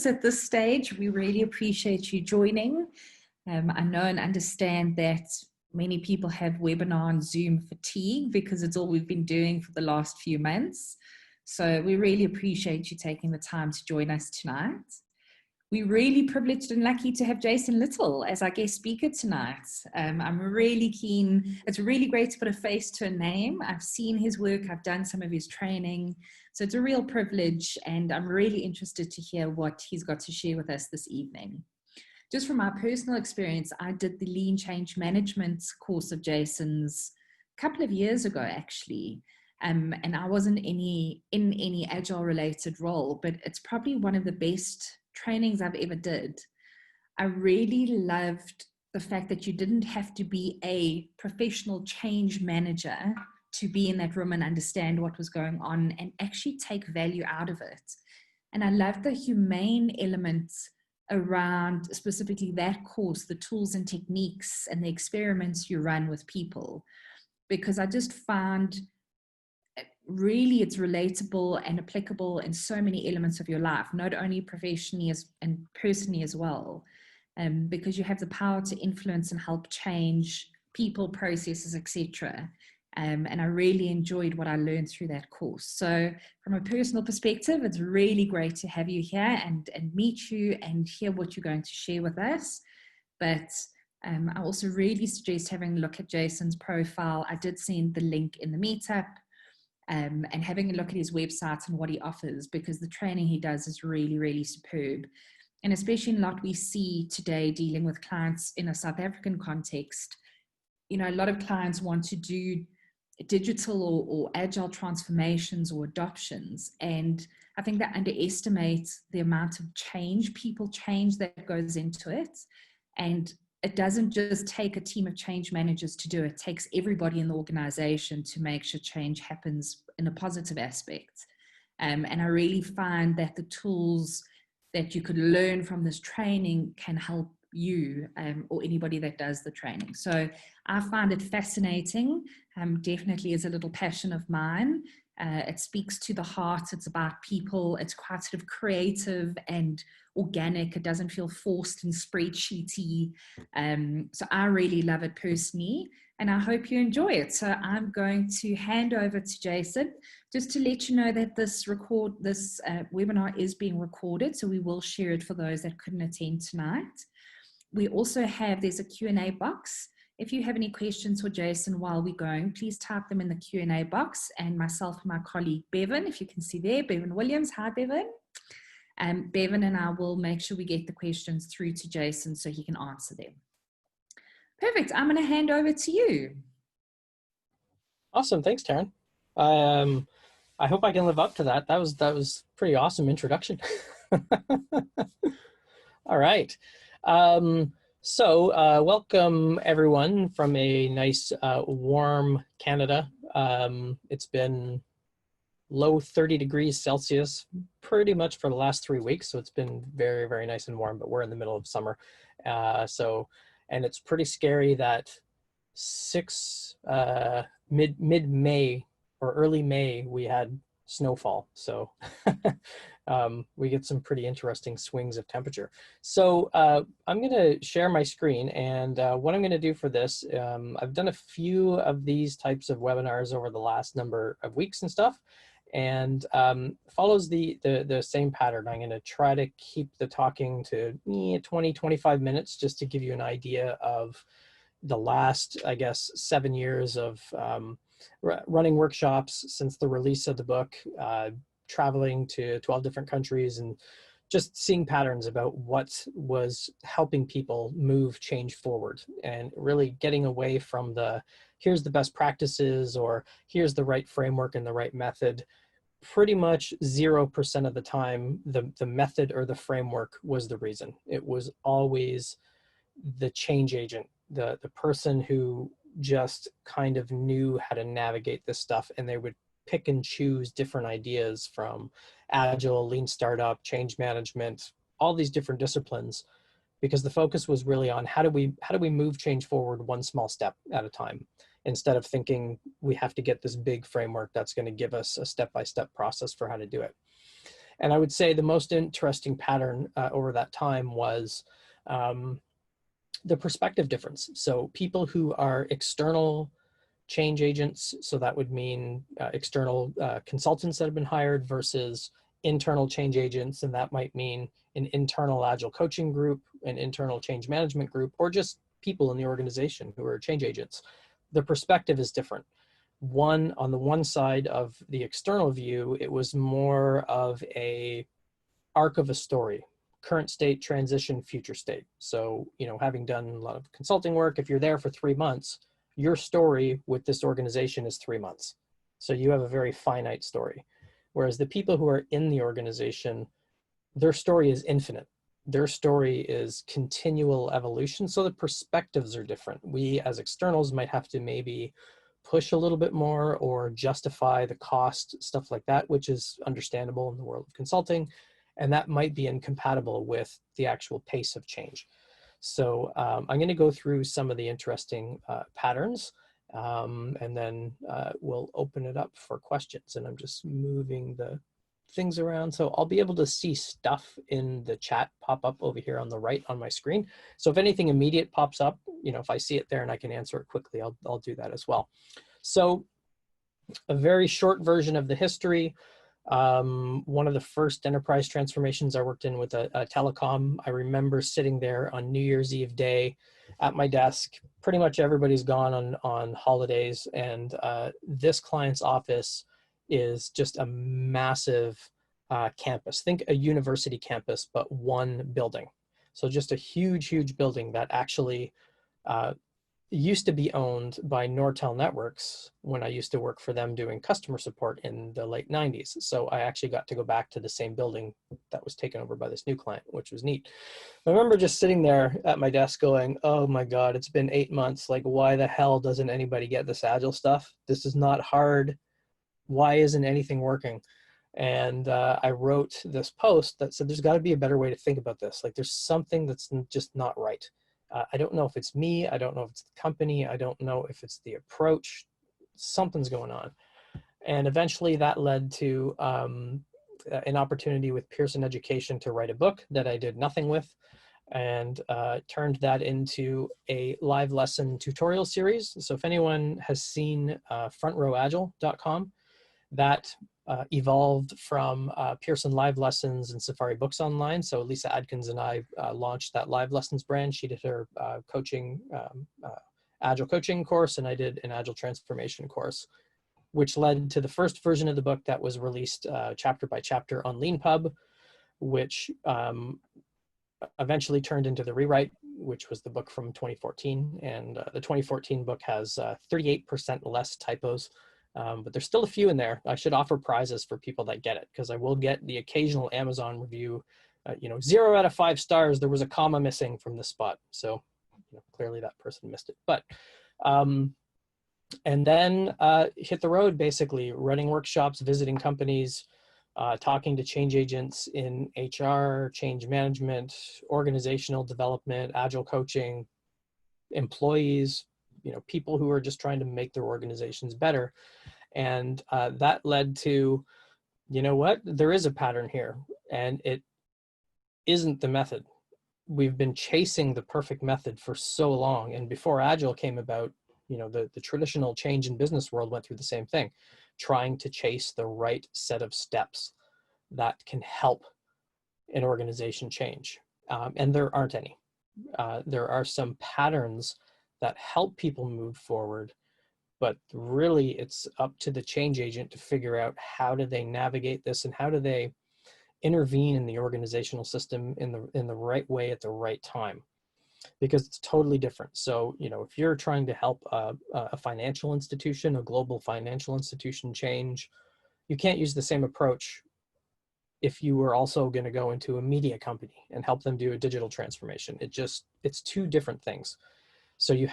us at this stage. We really appreciate you joining. I know and understand that many people have webinar and Zoom fatigue because it's all we've been doing for the last few months. So we really appreciate you taking the time to join us tonight. We're really privileged and lucky to have Jason Little as our guest speaker tonight. I'm really keen. It's really great to put a face to a name. I've seen his work. I've done some of his training. So it's a real privilege, and I'm really interested to hear what he's got to share with us this evening. Just from my personal experience, I did the Lean Change Management course of Jason's a couple of years ago, actually. And I wasn't in any Agile related role, but it's probably one of the best trainings I've ever did. I really loved the fact that you didn't have to be a professional change manager to be in that room and understand what was going on and actually take value out of it. And I loved the humane elements around specifically that course, the tools and techniques and the experiments you run with people, because I just found really it's relatable and applicable in so many elements of your life, not only professionally and personally as well, because you have the power to influence and help change people, processes, etc. And I really enjoyed what I learned through that course. So from a personal perspective, it's really great to have you here and meet you and hear what you're going to share with us. But I also really suggest having a look at Jason's profile. I did send the link in the meetup. And having a look at his website and what he offers, because the training he does is really, really superb. And especially in what we see today dealing with clients in a South African context, you know, a lot of clients want to do digital or agile transformations or adoptions. And I think that underestimates the amount of people change that goes into it. And it doesn't just take a team of change managers to do it. It takes everybody in the organization to make sure change happens in a positive aspect. And I really find that the tools that you could learn from this training can help you or anybody that does the training. So I find it fascinating. Definitely is a little passion of mine. It speaks to the heart. It's about people. It's quite sort of creative and organic. It doesn't feel forced and spreadsheety. So I really love it personally, and I hope you enjoy it. So I'm going to hand over to Jason just to let you know that this webinar is being recorded, so we will share it for those that couldn't attend tonight. We also have, there's a Q&A box. If you have any questions for Jason while we're going, please type them in the Q&A box, and myself and my colleague Bevan, if you can see there, Bevan Williams. Hi, Bevan. Bevan and I will make sure we get the questions through to Jason so he can answer them. Perfect. I'm going to hand over to you. Awesome. Thanks, Taryn. I hope I can live up to that. That was pretty awesome introduction. All right. So welcome everyone from a nice warm Canada. It's been low 30 degrees Celsius pretty much for the last 3 weeks. So it's been very, very nice and warm, but we're in the middle of summer. And it's pretty scary that mid-May or early May, we had snowfall. So we get some pretty interesting swings of temperature. So I'm going to share my screen, and what I'm going to do for this, I've done a few of these types of webinars over the last number of weeks and stuff, and follows the same pattern. I'm going to try to keep the talking to 20-25 minutes just to give you an idea of the last, I guess, 7 years of running workshops since the release of the book, traveling to 12 different countries, and just seeing patterns about what was helping people move change forward, and really getting away from the here's the best practices or here's the right framework and the right method. Pretty much 0% of the time, the method or the framework was the reason. It was always the change agent, the person who just kind of knew how to navigate this stuff, and they would pick and choose different ideas from Agile, Lean Startup, change management, all these different disciplines, because the focus was really on how do we move change forward one small step at a time, instead of thinking we have to get this big framework that's going to give us a step-by-step process for how to do it. And I would say the most interesting pattern over that time was the perspective difference. So people who are external change agents, so that would mean external consultants that have been hired versus internal change agents, and that might mean an internal agile coaching group, an internal change management group, or just people in the organization who are change agents. The perspective is different. On the one side of the external view, it was more of a arc of a story: current state, transition, future state. So, having done a lot of consulting work, if you're there for 3 months, your story with this organization is 3 months. So you have a very finite story. Whereas the people who are in the organization, their story is infinite. Their story is continual evolution. So the perspectives are different. We as externals might have to maybe push a little bit more or justify the cost, stuff like that, which is understandable in the world of consulting. And that might be incompatible with the actual pace of change. So I'm going to go through some of the interesting patterns, and then we'll open it up for questions. And I'm just moving the things around. So I'll be able to see stuff in the chat pop up over here on the right on my screen. So if anything immediate pops up, if I see it there and I can answer it quickly, I'll do that as well. So a very short version of the history. One of the first enterprise transformations I worked in with a telecom, I remember sitting there on New Year's Eve day at my desk. Pretty much everybody's gone on holidays, and this client's office is just a massive campus. Think a university campus, but one building. So just a huge, huge building that actually used to be owned by Nortel Networks when I used to work for them doing customer support in the late 90s. So I actually got to go back to the same building that was taken over by this new client, which was neat. I remember just sitting there at my desk going, oh my God, it's been 8 months. Like, why the hell doesn't anybody get this Agile stuff? This is not hard. Why isn't anything working? And I wrote this post that said, there's got to be a better way to think about this. Like, there's something that's just not right. I don't know if it's me. I don't know if it's the company. I don't know if it's the approach. Something's going on. And eventually that led to an opportunity with Pearson Education to write a book that I did nothing with, and turned that into a live lesson tutorial series. So if anyone has seen frontrowagile.com, that evolved from Pearson Live Lessons and Safari Books Online. So Lisa Adkins and I launched that Live Lessons brand. She did her Agile coaching course, and I did an Agile transformation course, which led to the first version of the book that was released chapter by chapter on LeanPub, which eventually turned into the rewrite, which was the book from 2014. And the 2014 book has 38% less typos. But there's still a few in there. I should offer prizes for people that get it, because I will get the occasional Amazon review, 0 out of 5 stars, there was a comma missing from this spot. So clearly that person missed it. But, and then hit the road, basically running workshops, visiting companies, talking to change agents in HR, change management, organizational development, Agile coaching, employees, people who are just trying to make their organizations better. And that led to, what? There is a pattern here, and it isn't the method. We've been chasing the perfect method for so long. And before Agile came about, the traditional change in business world went through the same thing, trying to chase the right set of steps that can help an organization change. And there aren't any. There are some patterns that help people move forward, but really it's up to the change agent to figure out how do they navigate this and how do they intervene in the organizational system in the right way at the right time, because it's totally different. So, if you're trying to help a financial institution, a global financial institution change, you can't use the same approach if you were also going to go into a media company and help them do a digital transformation. It's two different things. So you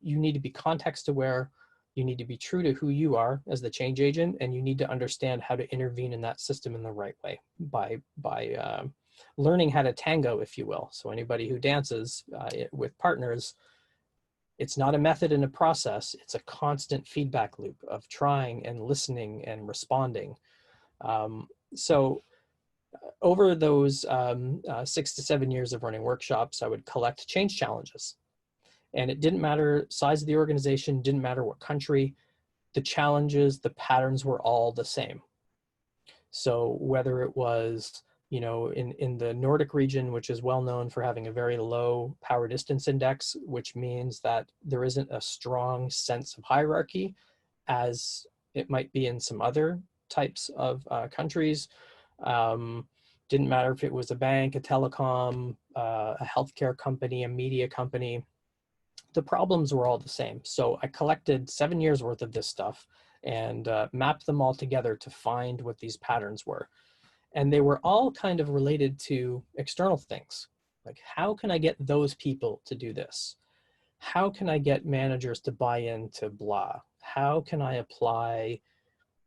need to be context aware, you need to be true to who you are as the change agent, and you need to understand how to intervene in that system in the right way by learning how to tango, if you will. So anybody who dances with partners, it's not a method and a process, it's a constant feedback loop of trying and listening and responding. So over those 6 to 7 years of running workshops, I would collect change challenges. And it didn't matter size of the organization, didn't matter what country, the challenges, the patterns were all the same. So whether it was, you know, in the Nordic region, which is well known for having a very low power distance index, which means that there isn't a strong sense of hierarchy as it might be in some other types of countries. Didn't matter if it was a bank, a telecom, a healthcare company, a media company, the problems were all the same. So I collected 7 years worth of this stuff and mapped them all together to find what these patterns were. And they were all kind of related to external things. Like, how can I get those people to do this? How can I get managers to buy into blah? How can I apply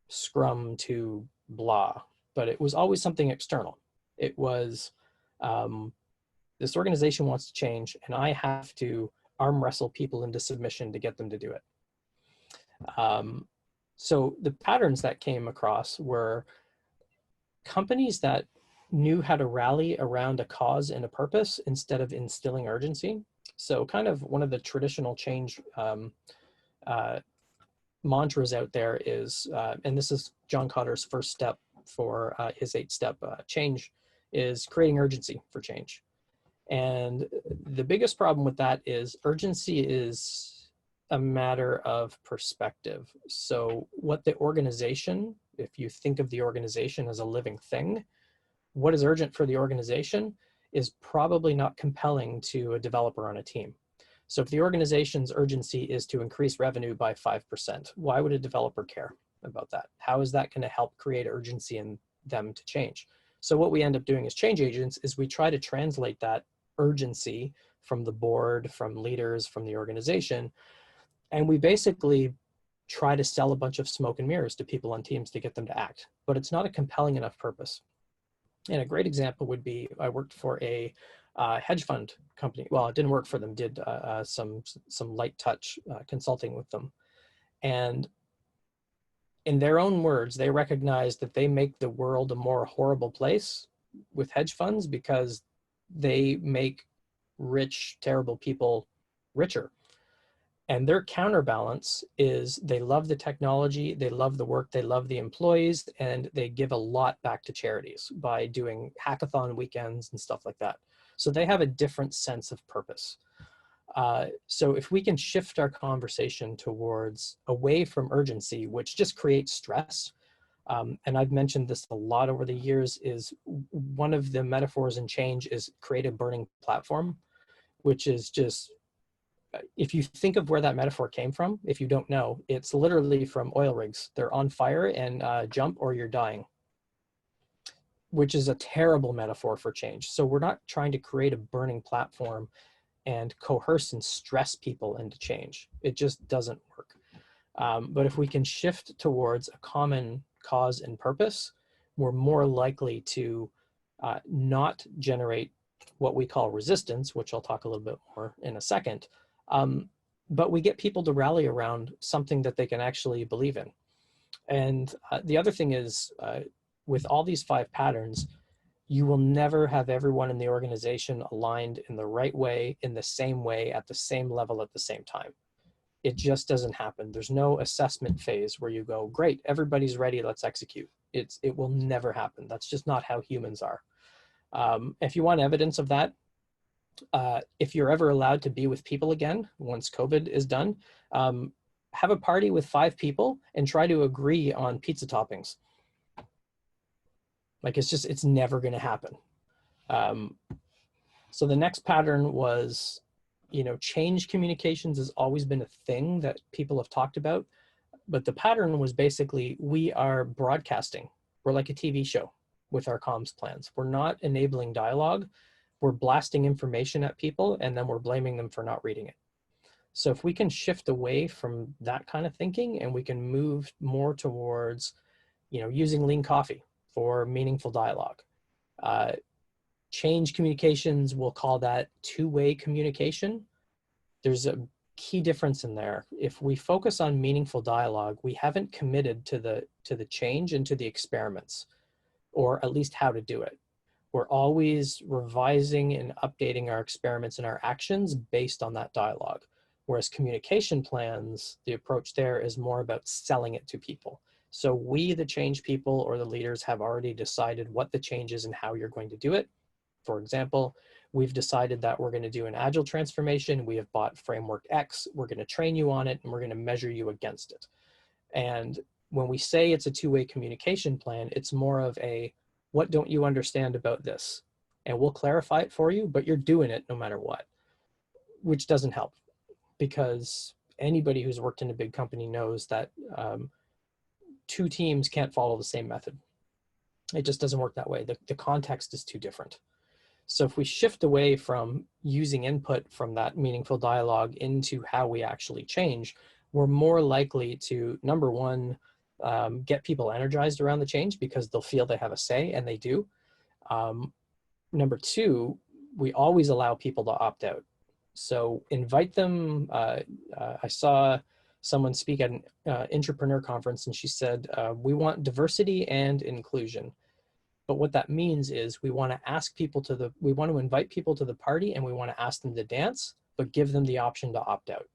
Scrum to blah? But it was always something external. It was, this organization wants to change and I have to arm wrestle people into submission to get them to do it. So the patterns that came across were companies that knew how to rally around a cause and a purpose instead of instilling urgency. So kind of one of the traditional change mantras out there is, and this is John Cotter's first step for his 8-step change, is creating urgency for change. And the biggest problem with that is urgency is a matter of perspective. So what the organization, if you think of the organization as a living thing, what is urgent for the organization is probably not compelling to a developer on a team. So if the organization's urgency is to increase revenue by 5%, why would a developer care about that? How is that going to help create urgency in them to change? So what we end up doing as change agents is we try to translate that urgency from the board, from leaders, from the organization, and we basically try to sell a bunch of smoke and mirrors to people on teams to get them to act, but it's not a compelling enough purpose. And a great example would be, I worked for a hedge fund company. Well, it didn't work for them, did some light touch consulting with them. And in their own words, they recognize that they make the world a more horrible place with hedge funds because they make rich, terrible people richer. And their counterbalance is they love the technology, they love the work, they love the employees, and they give a lot back to charities by doing hackathon weekends and stuff like that. So they have a different sense of purpose. So if we can shift our conversation towards away from urgency, which just creates stress, and I've mentioned this a lot over the years, is one of the metaphors in change is create a burning platform, which is just, if you think of where that metaphor came from, if you don't know, it's literally from oil rigs. They're on fire and jump or you're dying, which is a terrible metaphor for change. So we're not trying to create a burning platform and coerce and stress people into change. It just doesn't work. But if we can shift towards a common cause and purpose, we're more likely to not generate what we call resistance, which I'll talk a little bit more in a second. But we get people to rally around something that they can actually believe in. And the other thing is, with all these 5 patterns, you will never have everyone in the organization aligned in the right way, in the same way, at the same level at the same time. It just doesn't happen. There's no assessment phase where you go, great, everybody's ready, let's execute. It will never happen. That's just not how humans are. If you want evidence of that, if you're ever allowed to be with people again, once COVID is done, have a party with 5 people and try to agree on pizza toppings. Like, it's never going to happen. So the next pattern was, change communications has always been a thing that people have talked about, but the pattern was basically, we are broadcasting. We're like a TV show with our comms plans. We're not enabling dialogue. We're blasting information at people and then we're blaming them for not reading it. So if we can shift away from that kind of thinking and we can move more towards, using lean coffee for meaningful dialogue. Change communications, we'll call that two-way communication. There's a key difference in there. If we focus on meaningful dialogue, we haven't committed to the change and to the experiments. or at least how to do it. We're always revising and updating our experiments and our actions based on that dialogue. Whereas communication plans, the approach there is more about selling it to people. So we, the change people or the leaders, have already decided what the change is and how you're going to do it. For example, we've decided that we're going to do an agile transformation. We have bought framework X. We're going to train you on it, and we're going to measure you against it. And when we say it's a two-way communication plan, it's more of a, what don't you understand about this? And we'll clarify it for you, but you're doing it no matter what, which doesn't help, because anybody who's worked in a big company knows that two teams can't follow the same method. It just doesn't work that way. The context is too different. So if we shift away from using input from that meaningful dialogue into how we actually change, we're more likely to, number one, get people energized around the change because they'll feel they have a say, and they do. Number two, we always allow people to opt out. So invite them. I saw someone speak at an entrepreneur conference, and she said, we want diversity and inclusion. But what that means is we want to invite people to the party, and we want to ask them to dance, but give them the option to opt out.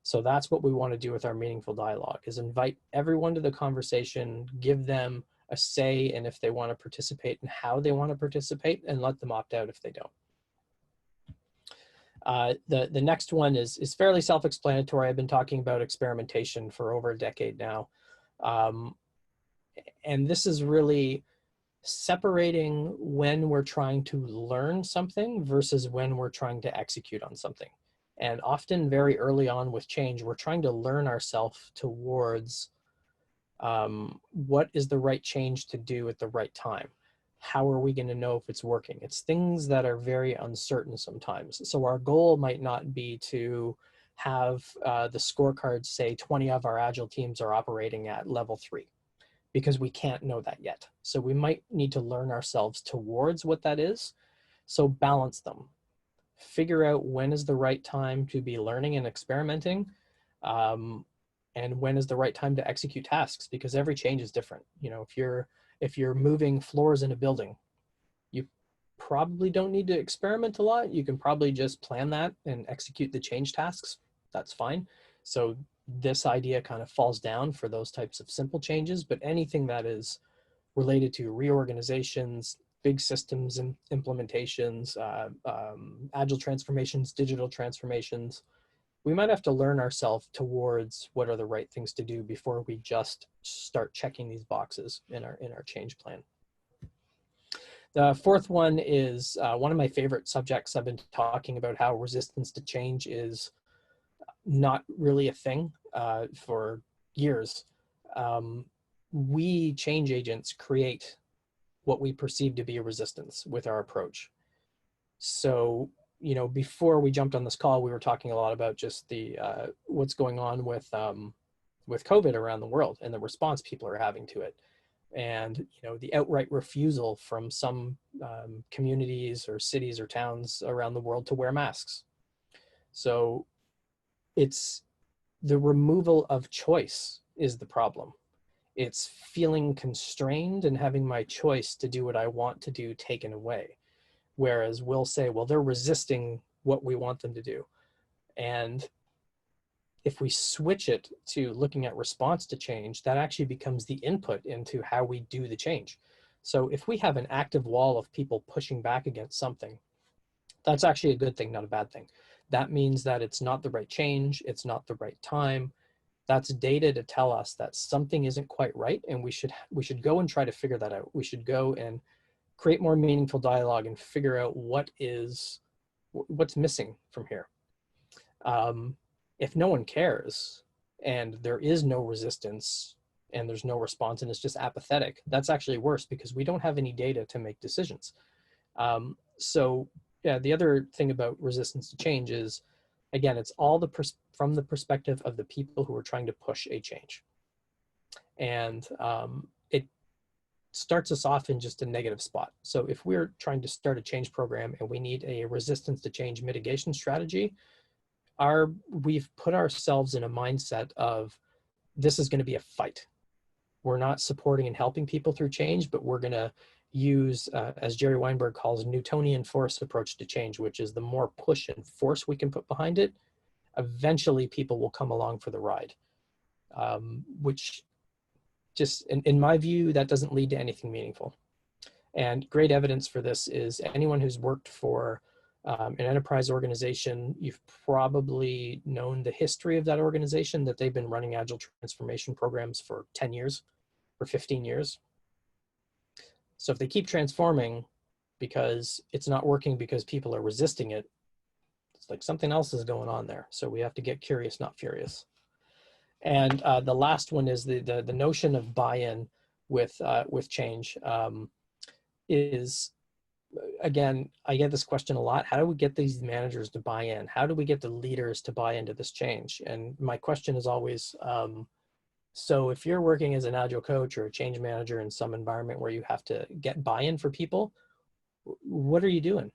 So that's what we want to do with our meaningful dialogue, is invite everyone to the conversation, give them a say in if they want to participate and how they want to participate, and let them opt out if they don't. The next one is fairly self-explanatory. I've been talking about experimentation for over a decade now. And this is really separating when we're trying to learn something versus when we're trying to execute on something. And often very early on with change, we're trying to learn ourselves towards what is the right change to do at the right time. How are we going to know if it's working? It's things that are very uncertain sometimes. So our goal might not be to have the scorecards say 20 of our Agile teams are operating at level 3, because we can't know that yet. So we might need to learn ourselves towards what that is. So balance them. Figure out when is the right time to be learning and experimenting, and when is the right time to execute tasks, because every change is different. You know, if you're moving floors in a building, you probably don't need to experiment a lot. You can probably just plan that and execute the change tasks. That's fine. So this idea kind of falls down for those types of simple changes, but anything that is related to reorganizations, big systems and implementations, agile transformations, digital transformations, we might have to learn ourselves towards what are the right things to do before we just start checking these boxes in our change plan. The fourth one is one of my favorite subjects. I've been talking about how resistance to change is not really a thing for years. We change agents create what we perceive to be a resistance with our approach. So, you know, before we jumped on this call, we were talking a lot about just the what's going on with COVID around the world and the response people are having to it. And, you know, the outright refusal from some communities or cities or towns around the world to wear masks. So it's the removal of choice is the problem. It's feeling constrained and having my choice to do what I want to do taken away. Whereas we'll say, well, they're resisting what we want them to do. And if we switch it to looking at response to change, that actually becomes the input into how we do the change. So if we have an active wall of people pushing back against something, that's actually a good thing, not a bad thing. That means that it's not the right change, it's not the right time. That's data to tell us that something isn't quite right, and we should go and try to figure that out. We should go and create more meaningful dialogue and figure out what's missing from here. If no one cares and there is no resistance and there's no response and it's just apathetic, that's actually worse because we don't have any data to make decisions. So yeah, the other thing about resistance to change is, again, it's all from the perspective of the people who are trying to push a change. And it starts us off in just a negative spot. So if we're trying to start a change program and we need a resistance to change mitigation strategy, we've put ourselves in a mindset of this is going to be a fight. we're not supporting and helping people through change, but we're going to use, as Jerry Weinberg calls, Newtonian force approach to change, which is the more push and force we can put behind it, eventually people will come along for the ride. Which just, in my view, that doesn't lead to anything meaningful. And great evidence for this is anyone who's worked for an enterprise organization, you've probably known the history of that organization, that they've been running agile transformation programs for 10 years or 15 years. So if they keep transforming because it's not working because people are resisting it, it's like something else is going on there. So we have to get curious, not furious. And the last one is the notion of buy-in with change. Is, again, I get this question a lot. How do we get these managers to buy in? How do we get the leaders to buy into this change? And my question is always, so if you're working as an agile coach or a change manager in some environment where you have to get buy-in for people, what are you doing?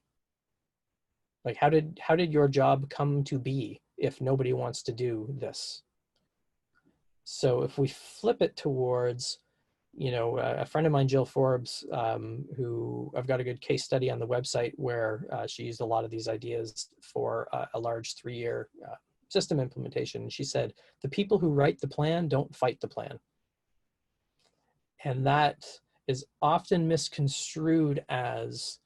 Like, how did your job come to be if nobody wants to do this? So if we flip it towards, a friend of mine, Jill Forbes, who I've got a good case study on the website where she used a lot of these ideas for a large 3-year system implementation. And she said, the people who write the plan don't fight the plan. And that is often misconstrued as,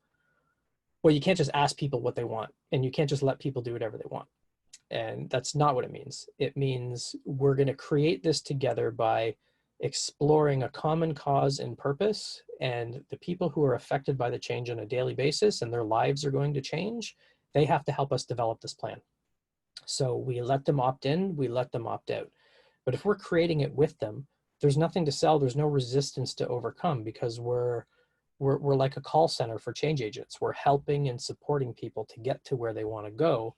well, you can't just ask people what they want, and you can't just let people do whatever they want. And that's not what it means. It means we're going to create this together by exploring a common cause and purpose, and the people who are affected by the change on a daily basis and their lives are going to change, they have to help us develop this plan. So we let them opt in, we let them opt out. But if we're creating it with them, there's nothing to sell, there's no resistance to overcome, because we're like a call center for change agents. We're helping and supporting people to get to where they want to go,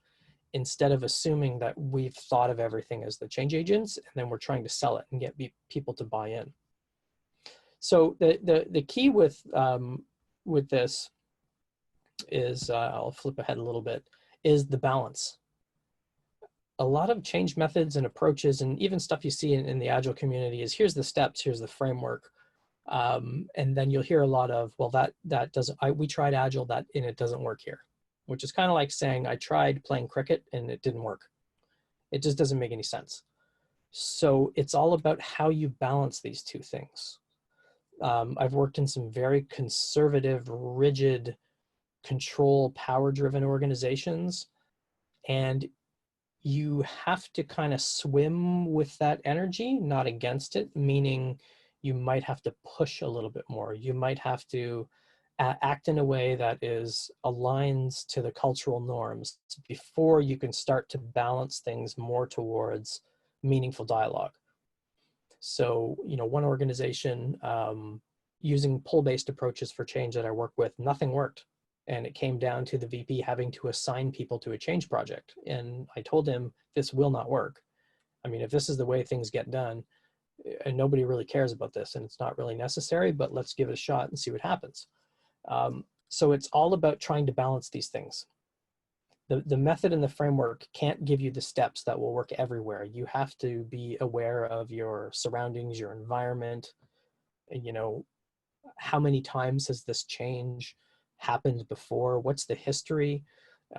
instead of assuming that we've thought of everything as the change agents, and then we're trying to sell it and get people to buy in. So the key with this is, I'll flip ahead a little bit, is the balance. A lot of change methods and approaches, and even stuff you see in the Agile community, is here's the steps, here's the framework. And then you'll hear a lot of, well, that doesn't, we tried Agile, and it doesn't work here. Which is kind of like saying, I tried playing cricket and it didn't work. It just doesn't make any sense. So it's all about how you balance these two things. I've worked in some very conservative, rigid, control, power-driven organizations, and you have to kind of swim with that energy, not against it, meaning you might have to push a little bit more. You might have to act in a way that aligns to the cultural norms before you can start to balance things more towards meaningful dialogue. So, one organization using pull-based approaches for change that I work with, nothing worked. And it came down to the VP having to assign people to a change project. And I told him, this will not work. I mean, if this is the way things get done, and nobody really cares about this and it's not really necessary, but let's give it a shot and see what happens. So it's all about trying to balance these things. The method and the framework can't give you the steps that will work everywhere. You have to be aware of your surroundings, your environment. How many times has this change happened before? What's the history?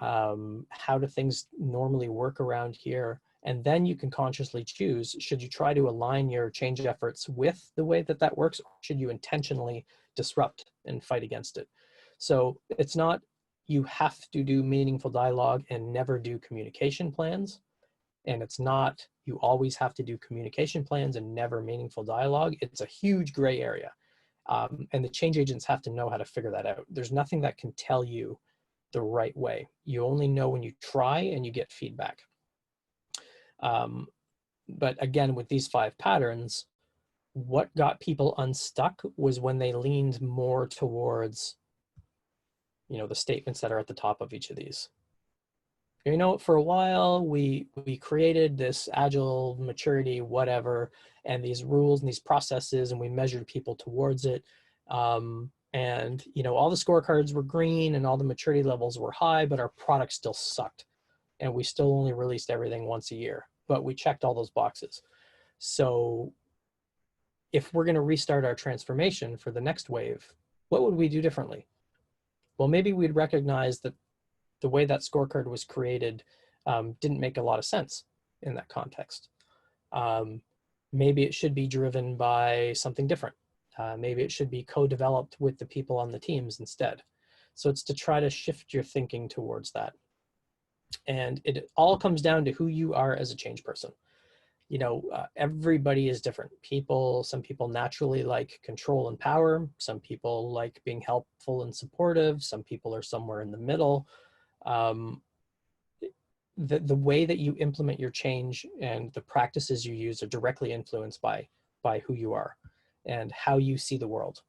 How do things normally work around here? And then you can consciously choose, should you try to align your change efforts with the way that works, or should you intentionally disrupt and fight against it? So it's not you have to do meaningful dialogue and never do communication plans. And it's not you always have to do communication plans and never meaningful dialogue. It's a huge gray area. And the change agents have to know how to figure that out. There's nothing that can tell you the right way. You only know when you try and you get feedback. But again, with these 5 patterns, what got people unstuck was when they leaned more towards, the statements that are at the top of each of these. For a while, we created this agile maturity, whatever, and these rules and these processes, and we measured people towards it. And, all the scorecards were green and all the maturity levels were high, but our product still sucked. And we still only released everything once a year, but we checked all those boxes. So if we're going to restart our transformation for the next wave, what would we do differently? Well, maybe we'd recognize that the way that scorecard was created didn't make a lot of sense in that context. Maybe it should be driven by something different. Maybe it should be co-developed with the people on the teams instead. So it's to try to shift your thinking towards that. And it all comes down to who you are as a change person. You know, everybody is different. Some people naturally like control and power. Some people like being helpful and supportive. Some people are somewhere in the middle. The way that you implement your change and the practices you use are directly influenced by who you are and how you see the world.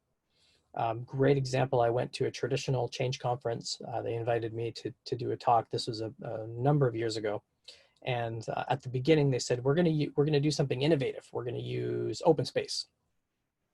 Great example, I went to a traditional change conference. They invited me to do a talk. This was a number of years ago. And at the beginning, they said, we're gonna do something innovative. We're gonna use open space.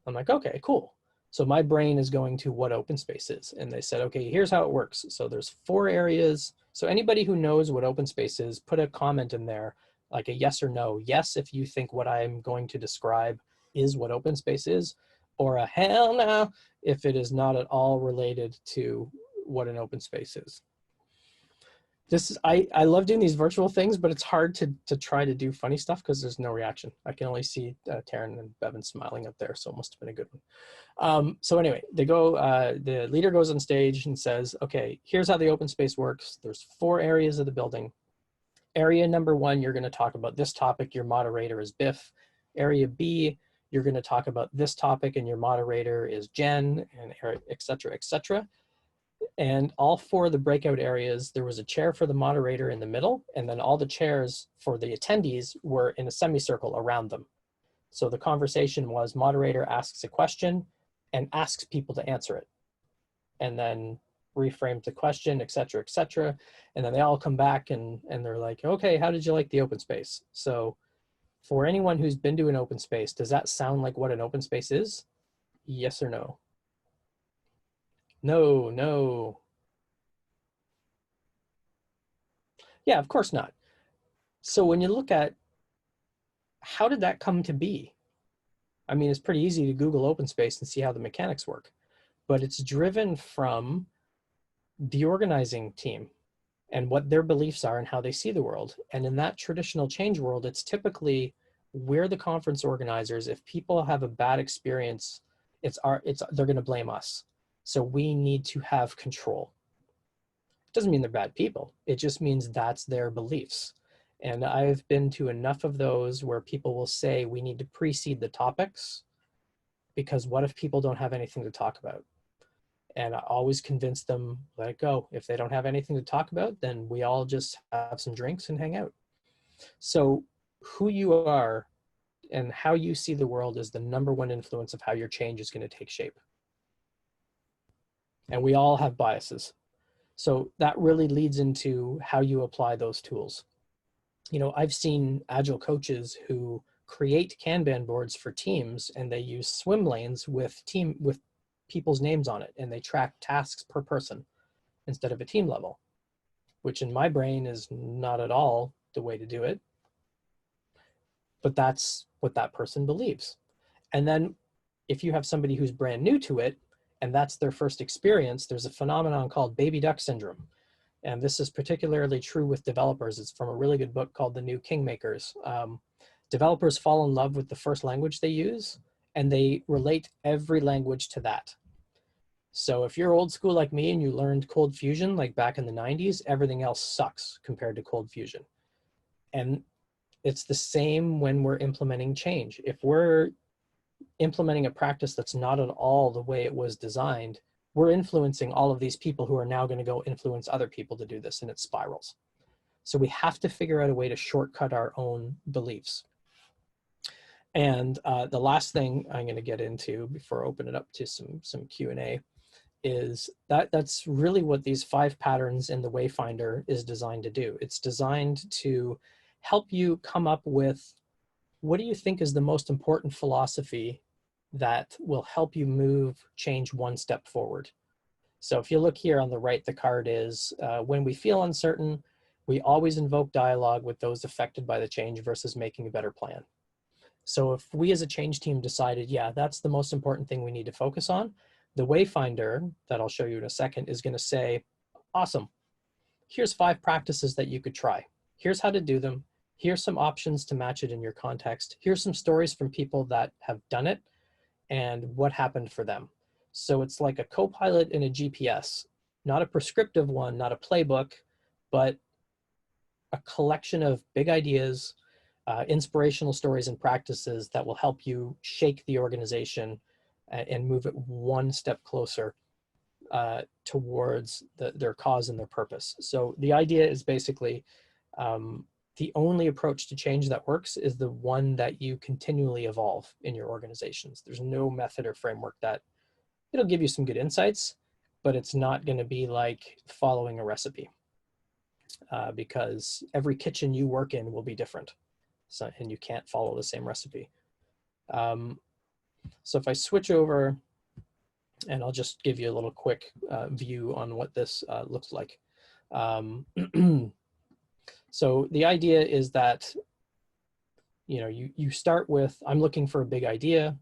I'm like, okay, cool. So my brain is going to what open space is. And they said, okay, here's how it works. So there's 4 areas. So anybody who knows what open space is, put a comment in there, like a yes or no. Yes, if you think what I'm going to describe is what open space is, or a hell no, if it is not at all related to what an open space is. I love doing these virtual things, but it's hard to try to do funny stuff because there's no reaction. I can only see Taryn and Bevan smiling up there, so it must have been a good one. So anyway, the leader goes on stage and says, okay, here's how the open space works. There's 4 areas of the building. Area number 1, you're going to talk about this topic. Your moderator is Biff. Area B, you're going to talk about this topic, and your moderator is Jen, and et cetera, et cetera. And all 4 of the breakout areas, there was a chair for the moderator in the middle, and then all the chairs for the attendees were in a semicircle around them. So the conversation was moderator asks a question and asks people to answer it, and then reframes the question, et cetera, et cetera. And then they all come back and they're like, okay, how did you like the open space? So for anyone who's been to an open space, does that sound like what an open space is? Yes or no? No, no. Yeah, of course not. So when you look at how did that come to be? I mean, it's pretty easy to Google open space and see how the mechanics work, but it's driven from the organizing team and what their beliefs are and how they see the world. And in that traditional change world, it's typically we're the conference organizers. If people have a bad experience, they're going to blame us. So we need to have control. It doesn't mean they're bad people. It just means that's their beliefs. And I've been to enough of those where people will say we need to precede the topics because what if people don't have anything to talk about? And I always convince them, let it go. If they don't have anything to talk about, then we all just have some drinks and hang out. So who you are and how you see the world is the #1 influence of how your change is going to take shape. And we all have biases. So that really leads into how you apply those tools. You know, I've seen Agile coaches who create Kanban boards for teams and they use swim lanes with people's names on it, and they track tasks per person instead of a team level, which in my brain is not at all the way to do it. But that's what that person believes. And then if you have somebody who's brand new to it, and that's their first experience, there's a phenomenon called baby duck syndrome. And this is particularly true with developers. It's from a really good book called The New Kingmakers. Developers fall in love with the first language they use, and they relate every language to that. So if you're old school like me and you learned Cold Fusion like back in the 90s, everything else sucks compared to Cold Fusion. And it's the same when we're implementing change. If we're implementing a practice that's not at all the way it was designed, we're influencing all of these people who are now going to go influence other people to do this, and it spirals. So we have to figure out a way to shortcut our own beliefs. And the last thing I'm going to get into before I open it up to some Q&A is that's really what these 5 patterns in the Wayfinder is designed to do. It's designed to help you come up with what do you think is the most important philosophy that will help you move change 1 step forward. So if you look here on the right, the card is when we feel uncertain, we always invoke dialogue with those affected by the change versus making a better plan. So if we as a change team decided, yeah, that's the most important thing we need to focus on, the Wayfinder that I'll show you in a second is going to say, awesome, here's 5 practices that you could try. Here's how to do them. Here's some options to match it in your context. Here's some stories from people that have done it and what happened for them. So it's like a co-pilot and a GPS, not a prescriptive one, not a playbook, but a collection of big ideas, inspirational stories and practices that will help you shake the organization and move it one step closer towards their cause and their purpose. So the idea is basically the only approach to change that works is the one that you continually evolve in your organizations. There's no method or framework that it'll give you some good insights, but it's not going to be like following a recipe because every kitchen you work in will be different. So, and you can't follow the same recipe. So if I switch over, and I'll just give you a little quick view on what this looks like. So the idea is that, you know, you start with, I'm looking for a big idea,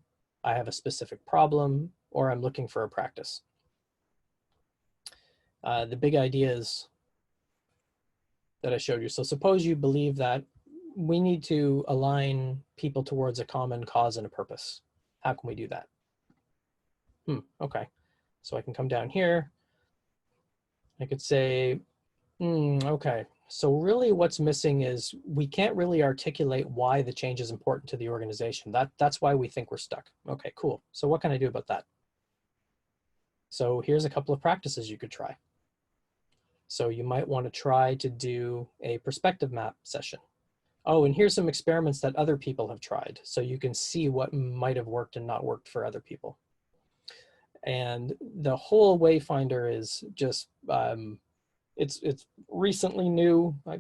I have a specific problem, or I'm looking for a practice. The big ideas that I showed you. So suppose you believe that we need to align people towards a common cause and a purpose. How can we do that? Okay, so I can come down here. I could say, okay, so really what's missing is we can't really articulate why the change is important to the organization. That's why we think we're stuck. Okay, cool. So what can I do about that? So here's a couple of practices you could try. So you might want to try to do a perspective map session. Oh, and here's some experiments that other people have tried. So you can see what might have worked and not worked for other people. And the whole Wayfinder is just, it's recently new. I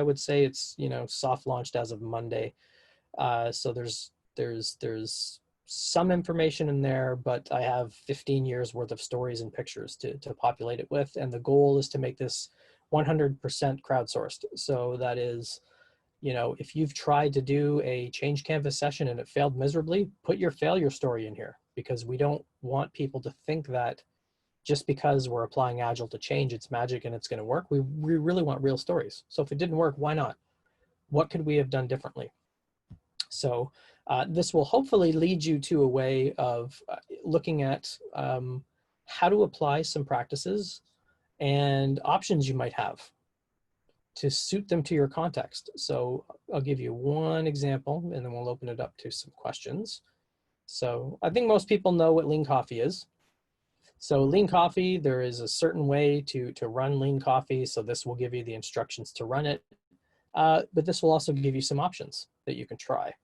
would say it's, you know, soft launched as of Monday. So there's some information in there, but I have 15 years worth of stories and pictures to populate it with. And the goal is to make this 100% crowdsourced. So that is, you know, if you've tried to do a change canvas session and it failed miserably, put your failure story in here, because we don't want people to think that just because we're applying Agile to change, it's magic and it's going to work. We really want real stories. So if it didn't work, why not? What could we have done differently? So this will hopefully lead you to a way of looking at how to apply some practices and options you might have to suit them to your context. So I'll give you one example and then we'll open it up to some questions. So I think most people know what lean coffee is. So lean coffee, there is a certain way to run lean coffee. So this will give you the instructions to run it. But this will also give you some options that you can try.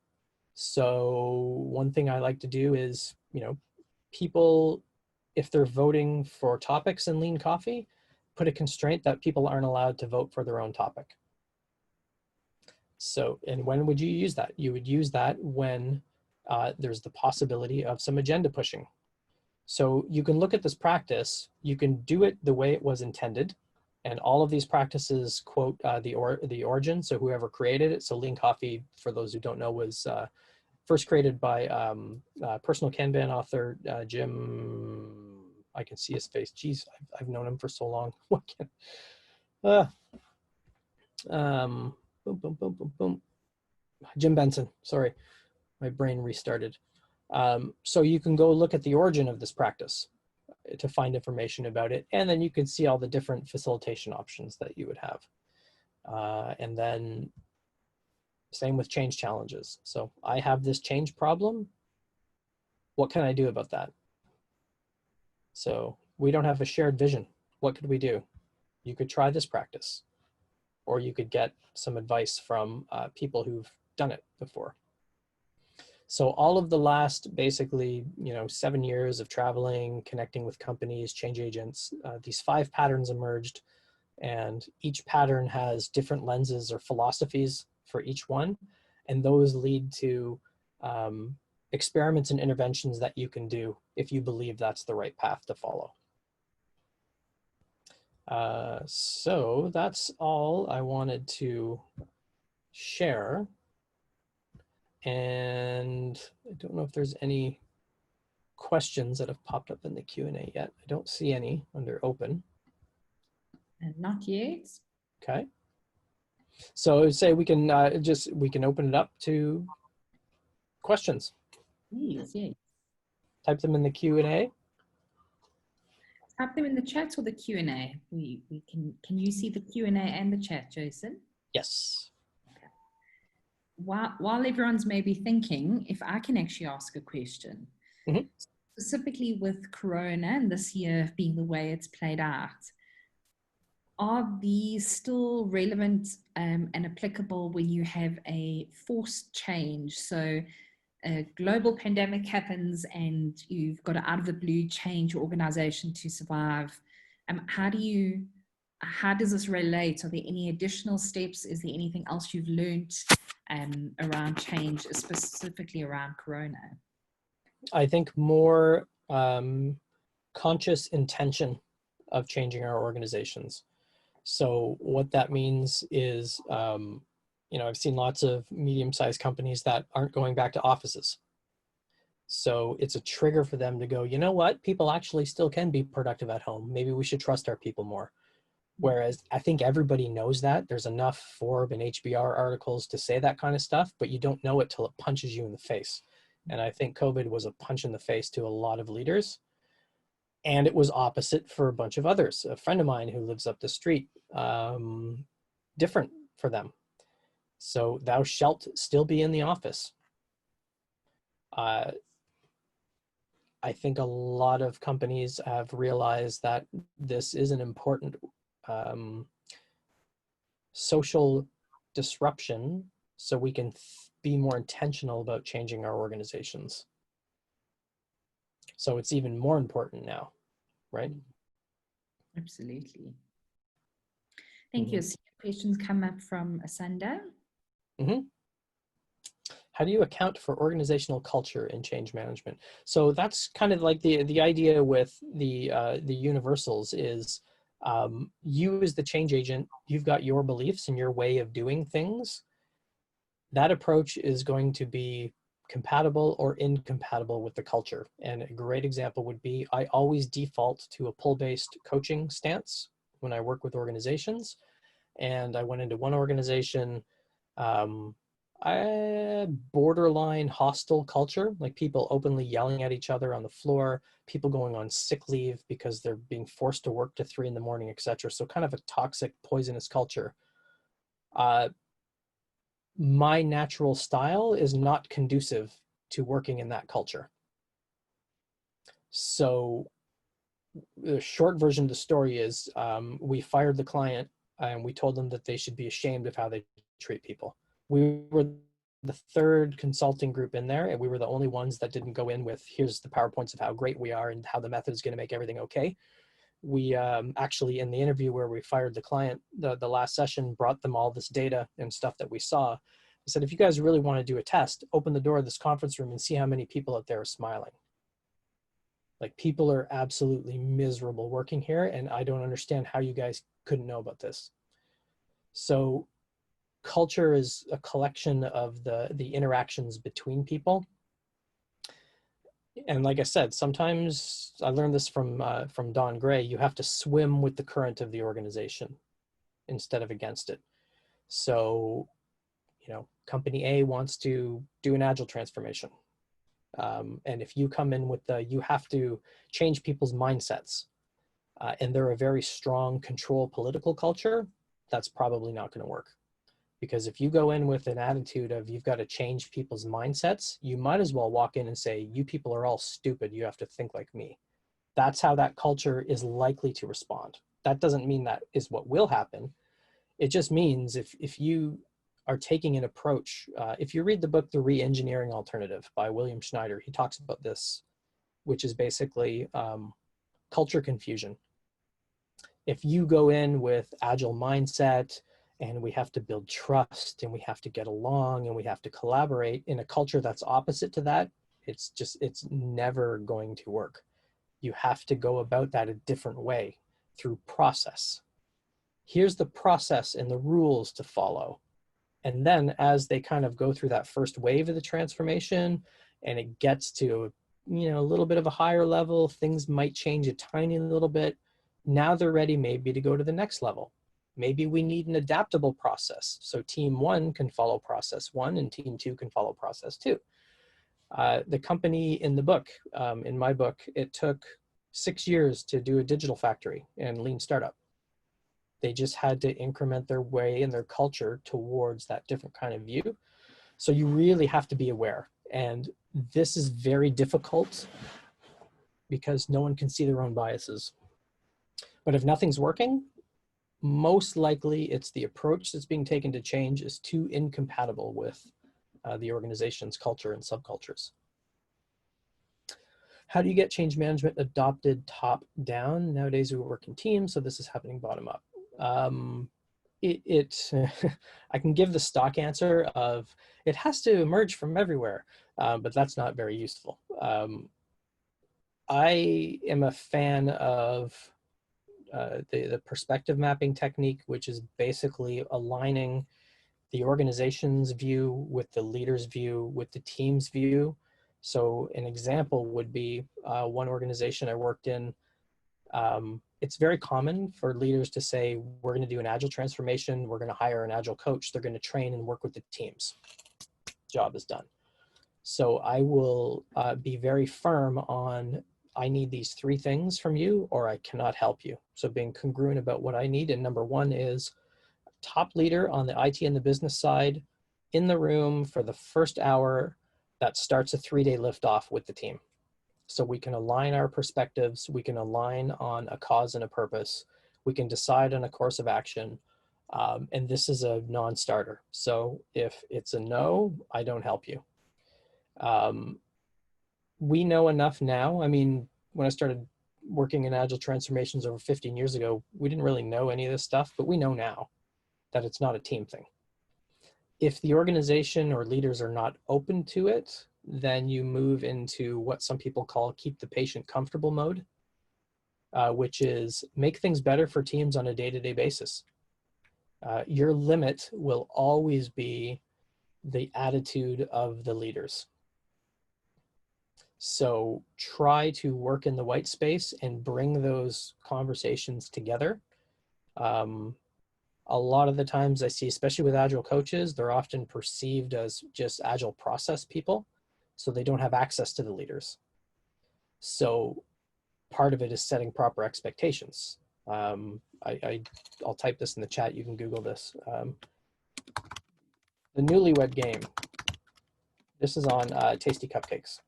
So one thing I like to do is, you know, people, if they're voting for topics in lean coffee, put a constraint that people aren't allowed to vote for their own topic. So, and when would you use that? You would use that when there's the possibility of some agenda pushing. So you can look at this practice, you can do it the way it was intended, and all of these practices quote the origin, so whoever created it. So lean coffee, for those who don't know, was first created by personal Kanban author Jim, I can see his face. Geez, I've known him for so long. Boom, boom, boom, boom, boom. Jim Benson, sorry, my brain restarted. So you can go look at the origin of this practice to find information about it. And then you can see all the different facilitation options that you would have. And then same with change challenges. So I have this change problem. What can I do about that? So we don't have a shared vision. What could we do? You could try this practice, or you could get some advice from people who've done it before. So all of the last, basically, 7 years of traveling, connecting with companies, change agents, these 5 patterns emerged, and each pattern has different lenses or philosophies for each one. And those lead to experiments and interventions that you can do if you believe that's the right path to follow. So that's all I wanted to share. And I don't know if there's any questions that have popped up in the Q&A yet. I don't see any under open. And not yet. Okay. So I would say we can we can open it up to questions. Yes, yes. Type them in the Q&A. Type them in the chat or the Q&A. Can you see the Q&A and the chat, Jason? Yes. Okay. While everyone's maybe thinking, if I can actually ask a question, Mm-hmm. specifically with Corona and this year being the way it's played out, are these still relevant and applicable when you have a forced change? So a global pandemic happens and you've got to out of the blue change your organization to survive. How does this relate? Are there any additional steps? Is there anything else you've learned around change, specifically around Corona? I think more conscious intention of changing our organizations. So what that means is, I've seen lots of medium-sized companies that aren't going back to offices. So it's a trigger for them to go, you know what, people actually still can be productive at home. Maybe we should trust our people more. Whereas I think everybody knows that. There's enough Forbes and HBR articles to say that kind of stuff, but you don't know it till it punches you in the face. And I think COVID was a punch in the face to a lot of leaders. And it was opposite for a bunch of others. A friend of mine who lives up the street, different for them. So thou shalt still be in the office. I think a lot of companies have realized that this is an important social disruption, so we can be more intentional about changing our organizations. So it's even more important now, right? Absolutely. Thank you. Questions come up from Asanda. Mm-hmm. How do you account for organizational culture in change management? So that's kind of like the idea with the universals is you as the change agent, you've got your beliefs and your way of doing things. That approach is going to be compatible or incompatible with the culture. And a great example would be, I always default to a pull-based coaching stance when I work with organizations. And I went into one organization, borderline hostile culture, like people openly yelling at each other on the floor, people going on sick leave because they're being forced to work to 3 a.m, etc. So kind of a toxic, poisonous culture. My natural style is not conducive to working in that culture. So the short version of the story is we fired the client and we told them that they should be ashamed of how they treat people. We were the third consulting group in there, and we were the only ones that didn't go in with, here's the PowerPoints of how great we are and how the method is going to make everything okay. We actually, in the interview where we fired the client, the last session, brought them all this data and stuff that we saw. I said, if you guys really want to do a test, open the door of this conference room and see how many people out there are smiling. Like, people are absolutely miserable working here, and I don't understand how you guys couldn't know about this. So culture is a collection of the interactions between people. And like I said, sometimes I learned this from Don Gray, you have to swim with the current of the organization instead of against it. So, company A wants to do an agile transformation. And if you come in with you have to change people's mindsets, and they're a very strong control political culture, that's probably not going to work. Because if you go in with an attitude of you've got to change people's mindsets, you might as well walk in and say, you people are all stupid, you have to think like me. That's how that culture is likely to respond. That doesn't mean that is what will happen. It just means if you are taking an approach, if you read the book, The Re-Engineering Alternative by William Schneider, he talks about this, which is basically culture confusion. If you go in with agile mindset, and we have to build trust, and we have to get along, and we have to collaborate in a culture that's opposite to that, it's never going to work. You have to go about that a different way, through process. Here's the process and the rules to follow. And then as they kind of go through that first wave of the transformation and it gets to, you know, a little bit of a higher level, things might change a tiny little bit. Now they're ready maybe to go to the next level. Maybe we need an adaptable process. So team 1 can follow process 1 and team 2 can follow process 2. The company in the book, in my book, it took 6 years to do a digital factory and lean startup. They just had to increment their way and their culture towards that different kind of view. So you really have to be aware. And this is very difficult because no one can see their own biases. But if nothing's working, most likely it's the approach that's being taken to change is too incompatible with the organization's culture and subcultures. How do you get change management adopted top down? Nowadays we work in teams, so this is happening bottom up. I can give the stock answer of it has to emerge from everywhere, but that's not very useful. I am a fan of the perspective mapping technique, which is basically aligning the organization's view with the leader's view with the team's view. So an example would be one organization I worked in. It's very common for leaders to say, we're going to do an agile transformation. We're going to hire an agile coach. They're going to train and work with the teams. Job is done. So I will be very firm on, I need these 3 things from you or I cannot help you. So being congruent about what I need. And number 1 is top leader on the IT and the business side in the room for the first hour that starts a 3-day liftoff with the team. So we can align our perspectives, we can align on a cause and a purpose, we can decide on a course of action, and this is a non-starter. So if it's a no, I don't help you. We know enough now. I mean, when I started working in agile transformations over 15 years ago, we didn't really know any of this stuff, but we know now that it's not a team thing. If the organization or leaders are not open to it, then you move into what some people call keep the patient comfortable mode, which is make things better for teams on a day-to-day basis. Your limit will always be the attitude of the leaders. So try to work in the white space and bring those conversations together. A lot of the times I see, especially with agile coaches, they're often perceived as just agile process people, so they don't have access to the leaders. So part of it is setting proper expectations. I'll type this in the chat, you can Google this. The Newlywed Game. This is on Tasty Cupcakes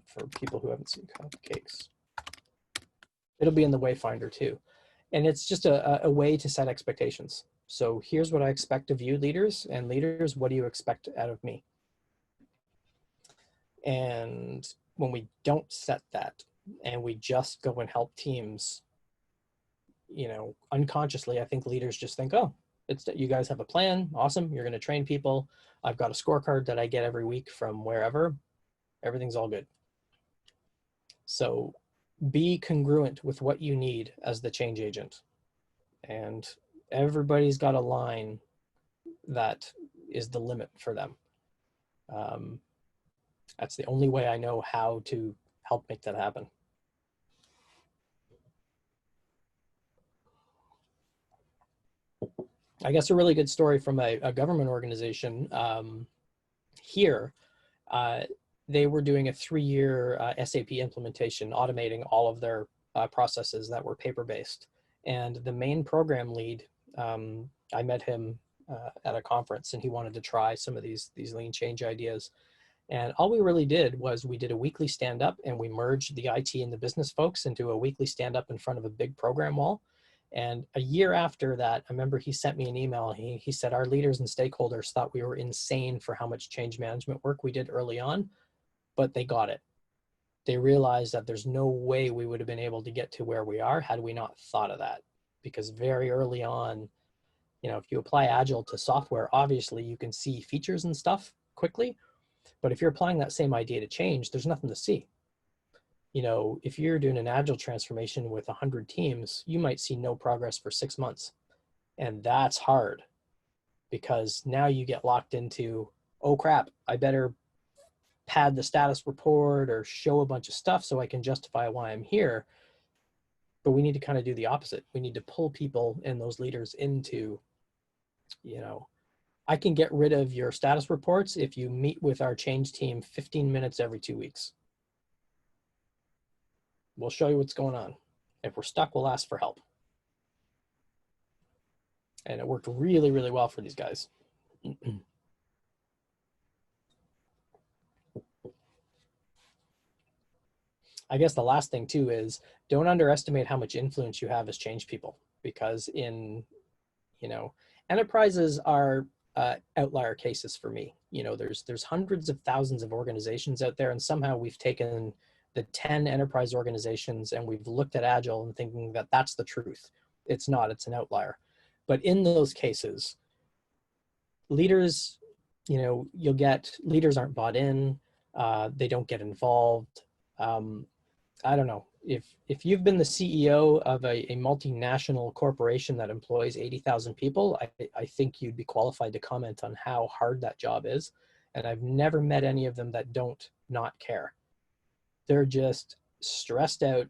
for people who haven't seen cupcakes. It'll be in the Wayfinder too. And it's just a way to set expectations. So here's what I expect of you leaders, and leaders, what do you expect out of me? And when we don't set that and we just go and help teams, you know, unconsciously, I think leaders just think, oh, it's that you guys have a plan. Awesome. You're going to train people. I've got a scorecard that I get every week from wherever. Everything's all good. So be congruent with what you need as the change agent. And everybody's got a line that is the limit for them. That's the only way I know how to help make that happen. I guess a really good story from a government organization here. They were doing a 3-year SAP implementation, automating all of their processes that were paper-based. And the main program lead, I met him at a conference, and he wanted to try some of these lean change ideas. And all we really did was we did a weekly stand-up, and we merged the IT and the business folks into a weekly stand-up in front of a big program wall. And a year after that, I remember he sent me an email. He said, our leaders and stakeholders thought we were insane for how much change management work we did early on, but they got it. They realized that there's no way we would have been able to get to where we are had we not thought of that. Because very early on, you know, if you apply Agile to software, obviously you can see features and stuff quickly. But if you're applying that same idea to change, there's nothing to see. You know, if you're doing an Agile transformation with 100 teams, you might see no progress for 6 months. And that's hard because now you get locked into, oh crap, I better pad the status report or show a bunch of stuff so I can justify why I'm here. But we need to kind of do the opposite. We need to pull people and those leaders into, you know, I can get rid of your status reports if you meet with our change team 15 minutes every 2 weeks. We'll show you what's going on. If we're stuck, we'll ask for help. And it worked really, really well for these guys. I guess the last thing too is don't underestimate how much influence you have as change people, because in, you know, enterprises are outlier cases for me. You know, there's hundreds of thousands of organizations out there, and somehow we've taken the 10 enterprise organizations and we've looked at Agile and thinking that that's the truth. It's not, it's an outlier. But in those cases, leaders, you know, you'll get leaders aren't bought in, they don't get involved. I don't know, if you've been the CEO of a multinational corporation that employs 80,000 people, I think you'd be qualified to comment on how hard that job is. And I've never met any of them that don't not care. They're just stressed out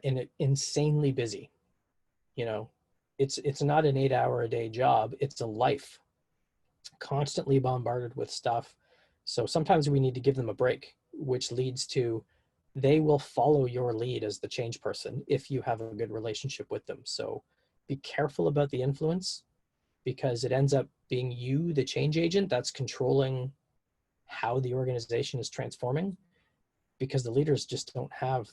and insanely busy. You know, it's not an 8-hour-a-day job, it's a life, constantly bombarded with stuff. So sometimes we need to give them a break, which leads to they will follow your lead as the change person if you have a good relationship with them. So be careful about the influence, because it ends up being you, the change agent, that's controlling how the organization is transforming, because the leaders just don't have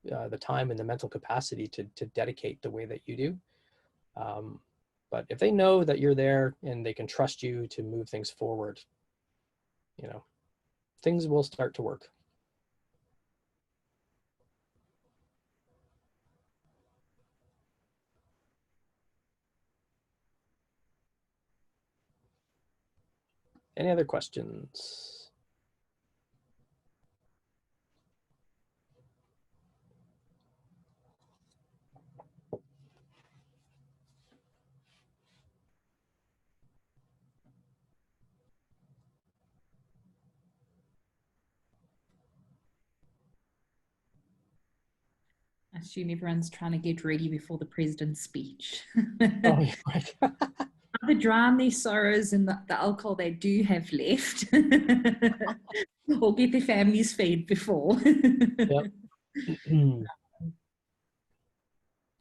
the time and the mental capacity to dedicate the way that you do. But if they know that you're there and they can trust you to move things forward, you know, things will start to work. Any other questions? I assume everyone's trying to get ready before the president's speech. Oh, yeah, right. Either drown their sorrows in the alcohol they do have left, or get their families fed before. Yep.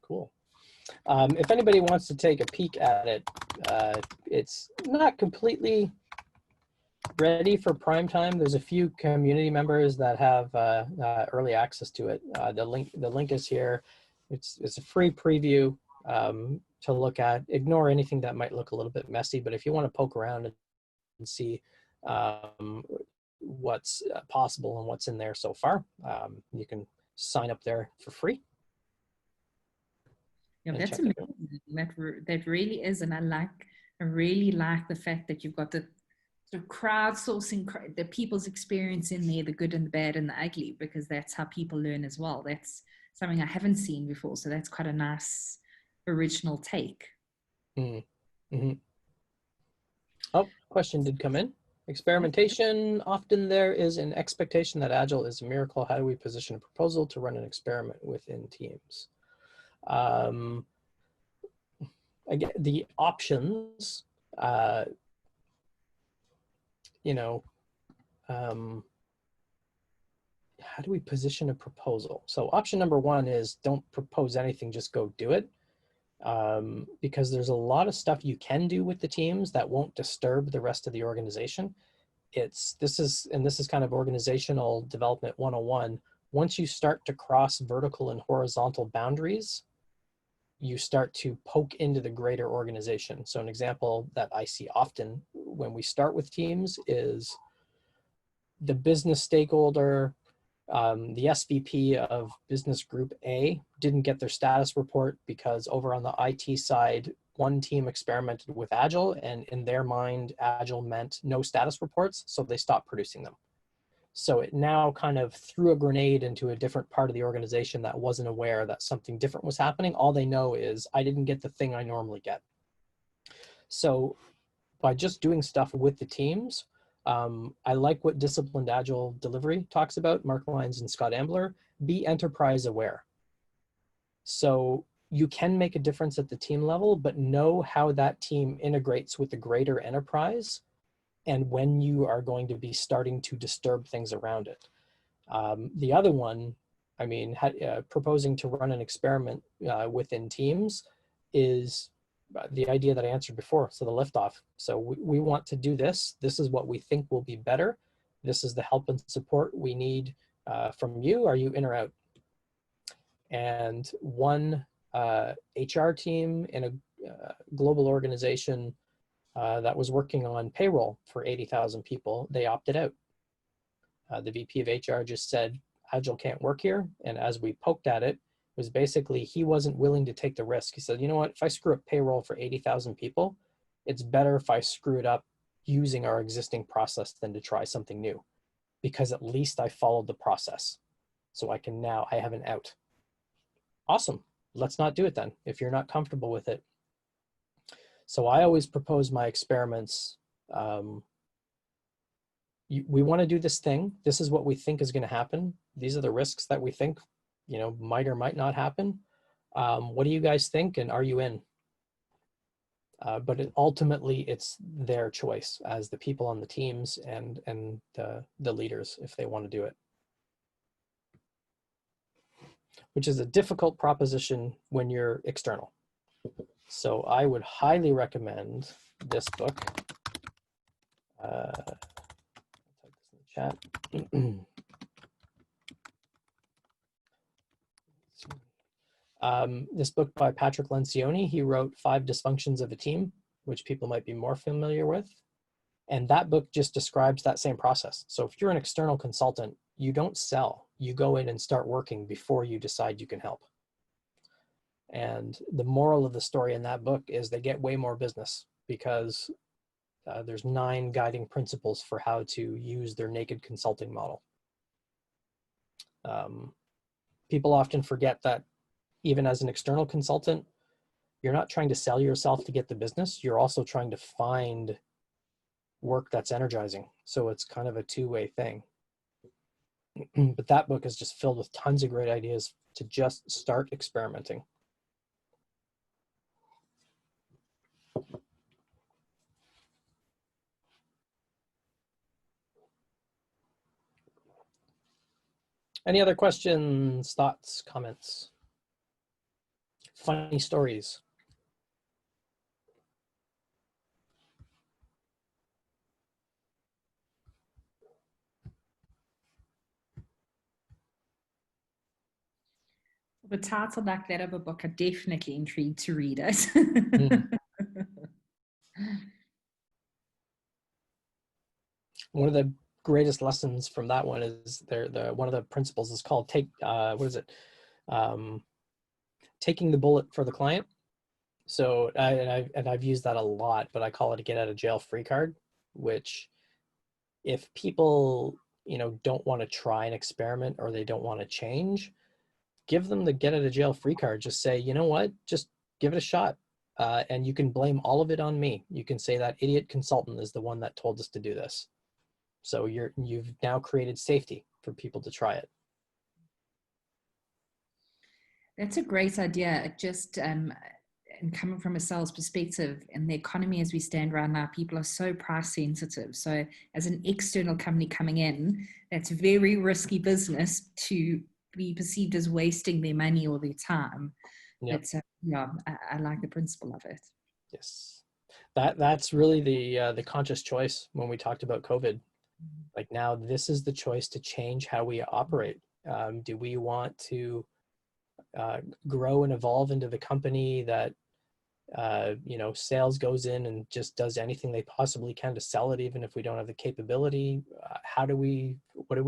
Cool. If anybody wants to take a peek at it, it's not completely ready for prime time. There's a few community members that have early access to it. The link is here. It's a free preview to look at. Ignore anything that might look a little bit messy, but if you want to poke around and see what's possible and what's in there so far, you can sign up there for free. Yeah, that's amazing. That really is, and I really like the fact that you've got the sort of crowdsourcing the people's experience in there, the good and the bad and the ugly, because that's how people learn as well. That's something I haven't seen before, so that's quite a nice original take. Mm-hmm. Oh, question did come in. Experimentation, often there is an expectation that Agile is a miracle. How do we position a proposal to run an experiment within teams? Again, the options, you know, how do we position a proposal? So option number one is don't propose anything, just go do it. Because there's a lot of stuff you can do with the teams that won't disturb the rest of the organization. This is kind of organizational development 101. Once you start to cross vertical and horizontal boundaries, you start to poke into the greater organization. So an example that I see often when we start with teams is the business stakeholder, the SVP of business group A didn't get their status report because over on the IT side, one team experimented with Agile, and in their mind, Agile meant no status reports, so they stopped producing them. So it now kind of threw a grenade into a different part of the organization that wasn't aware that something different was happening. All they know is I didn't get the thing I normally get. So by just doing stuff with the teams, I like what Disciplined Agile Delivery talks about, Mark Lyons and Scott Ambler, be enterprise aware. So you can make a difference at the team level, but know how that team integrates with the greater enterprise and when you are going to be starting to disturb things around it. The other one, I mean, proposing to run an experiment within teams is the idea that I answered before, so the liftoff. So we want to do this. This is what we think will be better. This is the help and support we need from you. Are you in or out? And one HR team in a global organization that was working on payroll for 80,000 people, they opted out. The VP of HR just said, Agile can't work here. And as we poked at it, was basically he wasn't willing to take the risk. He said, you know what, if I screw up payroll for 80,000 people, it's better if I screw it up using our existing process than to try something new, because at least I followed the process. So I have an out. Awesome. Let's not do it then if you're not comfortable with it. So I always propose my experiments. We want to do this thing. This is what we think is going to happen. These are the risks that we think, might or might not happen. What do you guys think? And are you in? But ultimately, it's their choice as the people on the teams and the leaders if they want to do it. Which is a difficult proposition when you're external. So I would highly recommend this book. Type this in the chat. This book by Patrick Lencioni, he wrote 5 Dysfunctions of a Team, which people might be more familiar with. And that book just describes that same process. So if you're an external consultant, you don't sell, you go in and start working before you decide you can help. And the moral of the story in that book is they get way more business because there's 9 guiding principles for how to use their naked consulting model. People often forget that even as an external consultant, you're not trying to sell yourself to get the business. You're also trying to find work that's energizing. So it's kind of a two-way thing. But that book is just filled with tons of great ideas to just start experimenting. Any other questions, thoughts, comments? Funny stories? The title like that of a book, I'm definitely intrigued to read it. One of the greatest lessons from that one is one of the principles is called taking the bullet for the client. So I've used that a lot, but I call it a get out of jail free card, which if people don't want to try an experiment or they don't want to change, give them the get out of jail free card. Just say, you know what, just give it a shot. And you can blame all of it on me. You can say that idiot consultant is the one that told us to do this. So you've now created safety for people to try it. That's a great idea. It just, and coming from a sales perspective, in the economy as we stand right now, people are so price sensitive. So as an external company coming in, that's very risky business to be perceived as wasting their money or their time. Yep. But yeah, I like the principle of it. Yes, that's really the conscious choice when we talked about COVID. Like now, this is the choice to change how we operate. Do we want to grow and evolve into the company that sales goes in and just does anything they possibly can to sell it, even if we don't have the capability? What do we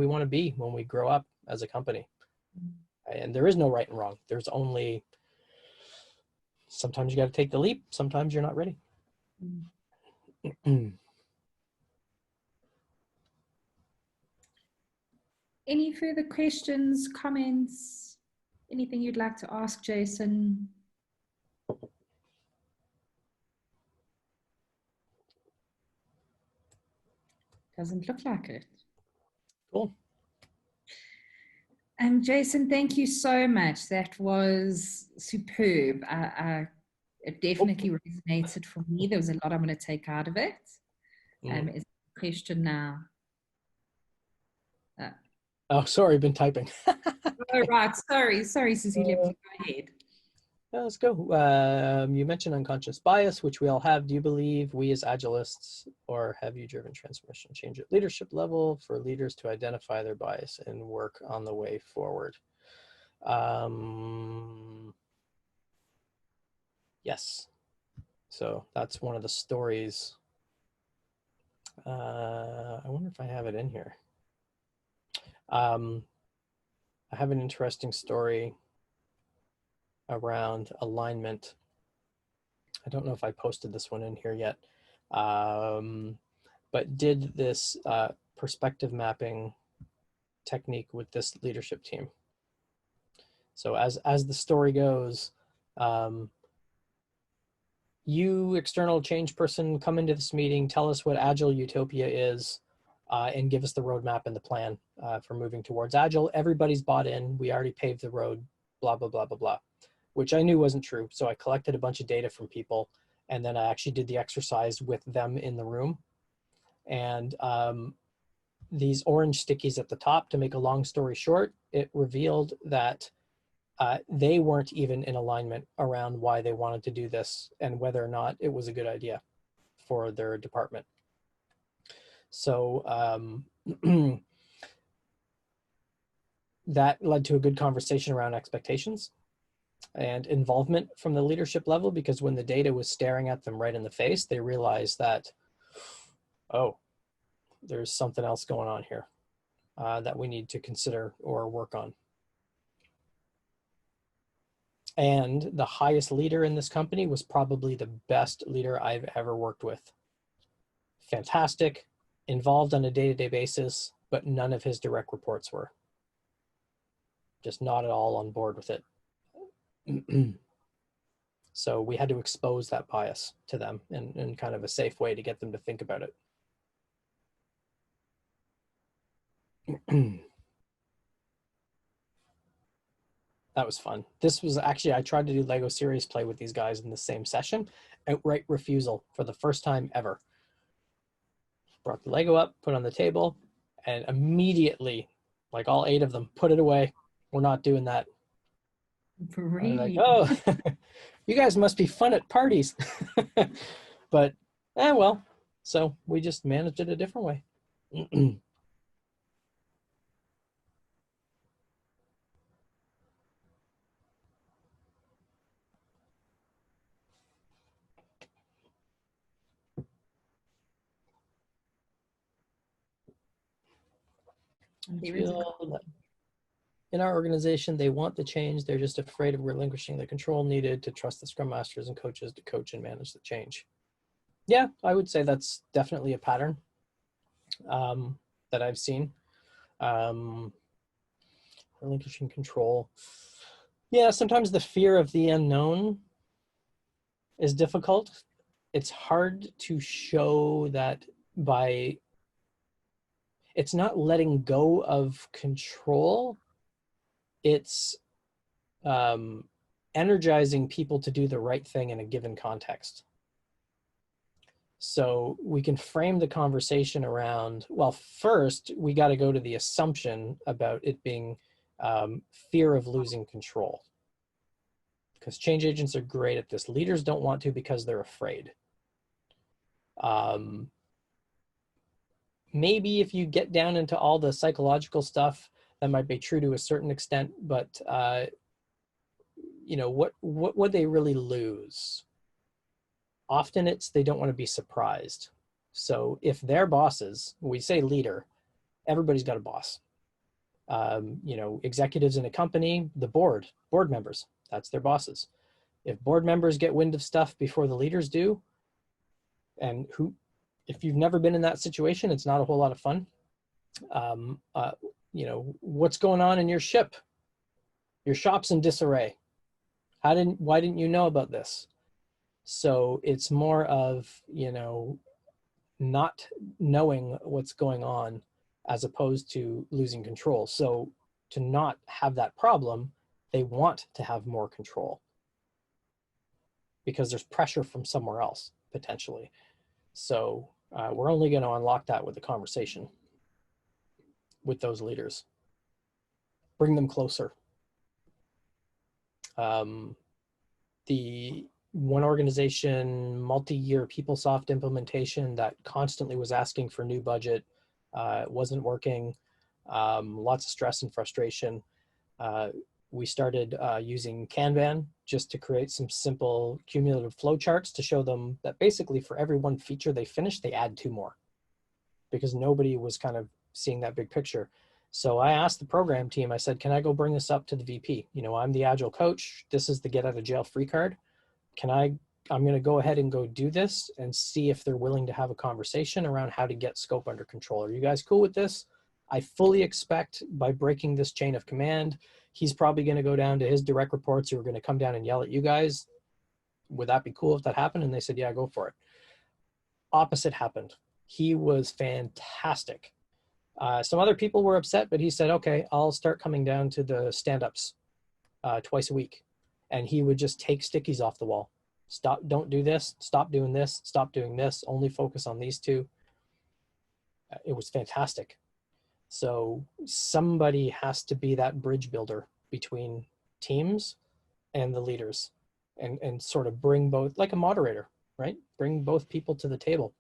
want to be when we grow up as a company? And there is no right and wrong. There's only, sometimes you got to take the leap. Sometimes you're not ready. Any further questions, comments, anything you'd like to ask Jason? Doesn't look like it. Cool. Jason, thank you so much. That was superb. It definitely resonated for me. There was a lot I'm going to take out of it. Is the question now? Oh, sorry, been typing. Oh, right. Sorry, Cecilia. Please go ahead. Let's go. You mentioned unconscious bias, which we all have. Do you believe we as Agilists, or have you driven transformation change at leadership level for leaders to identify their bias and work on the way forward? Yes. So that's one of the stories. I wonder if I have it in here. I have an interesting story around alignment. I don't know if I posted this one in here yet, but did this perspective mapping technique with this leadership team. So as the story goes, you external change person, come into this meeting, tell us what Agile Utopia is, and give us the roadmap and the plan for moving towards Agile. Everybody's bought in. We already paved the road, blah, blah, blah, blah, blah, which I knew wasn't true. So I collected a bunch of data from people, and then I actually did the exercise with them in the room. And these orange stickies at the top, to make a long story short, it revealed that they weren't even in alignment around why they wanted to do this and whether or not it was a good idea for their department. So that led to a good conversation around expectations and involvement from the leadership level, because when the data was staring at them right in the face, they realized that, oh, there's something else going on here that we need to consider or work on. And the highest leader in this company was probably the best leader I've ever worked with. Fantastic, involved on a day-to-day basis, but none of his direct reports were. Just not at all on board with it. So we had to expose that bias to them in kind of a safe way to get them to think about it. That was fun. This was actually, I tried to do Lego series play with these guys in the same session. Outright refusal for the first time ever. Brought the Lego up, put it on the table, and immediately, like all 8 of them, put it away. We're not doing that. Really? Like, oh, you guys must be fun at parties. But, well, so we just managed it a different way. In our organization, they want the change. They're just afraid of relinquishing the control needed to trust the scrum masters and coaches to coach and manage the change. Yeah, I would say that's definitely a pattern that I've seen. Relinquishing control. Yeah, sometimes the fear of the unknown is difficult. It's hard to show that by, it's not letting go of control. It's energizing people to do the right thing in a given context. So we can frame the conversation around, well, first, we got to go to the assumption about it being fear of losing control. Because change agents are great at this. Leaders don't want to because they're afraid. Maybe if you get down into all the psychological stuff, that might be true to a certain extent, but you know, what would they really lose? Often it's they don't want to be surprised. So if their bosses, we say leader, everybody's got a boss. You know, executives in a company, the board members, that's their bosses. If board members get wind of stuff before the leaders do, and if you've never been in that situation, it's not a whole lot of fun. You know, what's going on in your ship? Your shop's in disarray. Why didn't you know about this? So it's more of, you know, not knowing what's going on as opposed to losing control. So to not have that problem, they want to have more control because there's pressure from somewhere else potentially. So we're only going to unlock that with a conversation with those leaders. Bring them closer. The one organization, multi-year PeopleSoft implementation that constantly was asking for new budget, wasn't working, lots of stress and frustration. We started using Kanban just to create some simple cumulative flowcharts to show them that basically for every one feature they finish, they add 2 more because nobody was kind of seeing that big picture. So I asked the program team, I said, can I go bring this up to the VP? You know, I'm the Agile coach. This is the get out of jail free card. I'm going to go ahead and go do this and see if they're willing to have a conversation around how to get scope under control. Are you guys cool with this? I fully expect by breaking this chain of command, he's probably going to go down to his direct reports who are going to come down and yell at you guys. Would that be cool if that happened? And they said, yeah, go for it. Opposite happened. He was fantastic. Some other people were upset, but he said, okay, I'll start coming down to the stand-ups twice a week. And he would just take stickies off the wall. Stop, don't do this, stop doing this, stop doing this, only focus on these 2. It was fantastic. So somebody has to be that bridge builder between teams and the leaders and sort of bring both, like a moderator, right? Bring both people to the table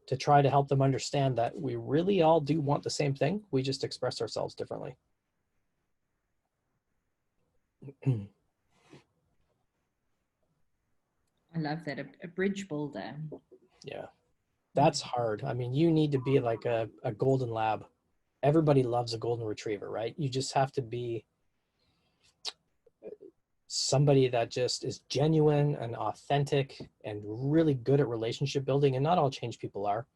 to try to help them understand that we really all do want the same thing. We just express ourselves differently. I love that, a bridge builder. Yeah, that's hard. I mean, you need to be like a golden lab. Everybody loves a golden retriever, right? You just have to be somebody that just is genuine and authentic and really good at relationship building. And not all change people are.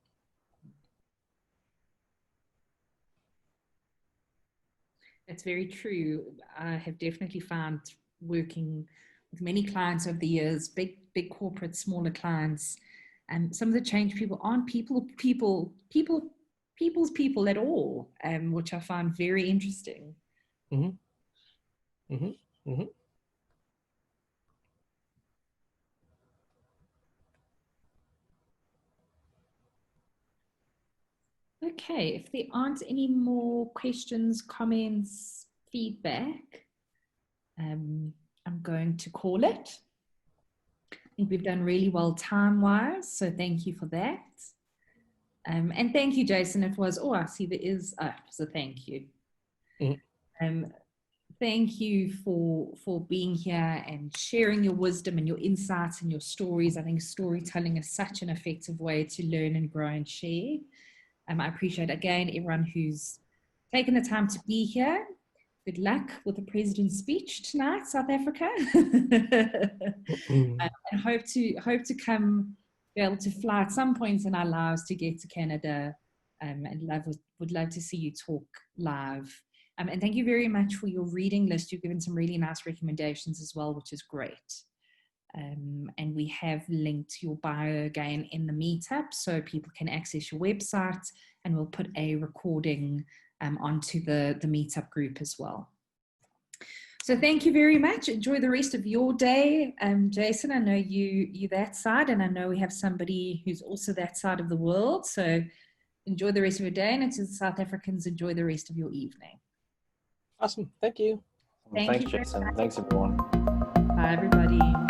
That's very true. I have definitely found working with many clients over the years, big corporate, smaller clients, and some of the change people aren't people's people at all, which I find very interesting. Mm-hmm. Mm-hmm. Mm-hmm. Okay, if there aren't any more questions, comments, feedback, I'm going to call it. I think we've done really well time-wise, so thank you for that. And thank you, Jason. It was, I see there is, so thank you. Mm-hmm. Thank you for being here and sharing your wisdom and your insights and your stories. I think storytelling is such an effective way to learn and grow and share. I appreciate, again, everyone who's taken the time to be here. Good luck with the president's speech tonight, South Africa. And hope to be able to fly at some point in our lives to get to Canada, and would love to see you talk live. And thank you very much for your reading list. You've given some really nice recommendations as well, which is great. And we have linked your bio again in the meetup so people can access your website, and we'll put a recording onto the meetup group as well. So thank you very much. Enjoy the rest of your day. Jason, I know you're that side, and I know we have somebody who's also that side of the world. So enjoy the rest of your day, and to the South Africans, enjoy the rest of your evening. Awesome. Thank you. Thanks, Jason. Thanks, everyone. Bye, everybody.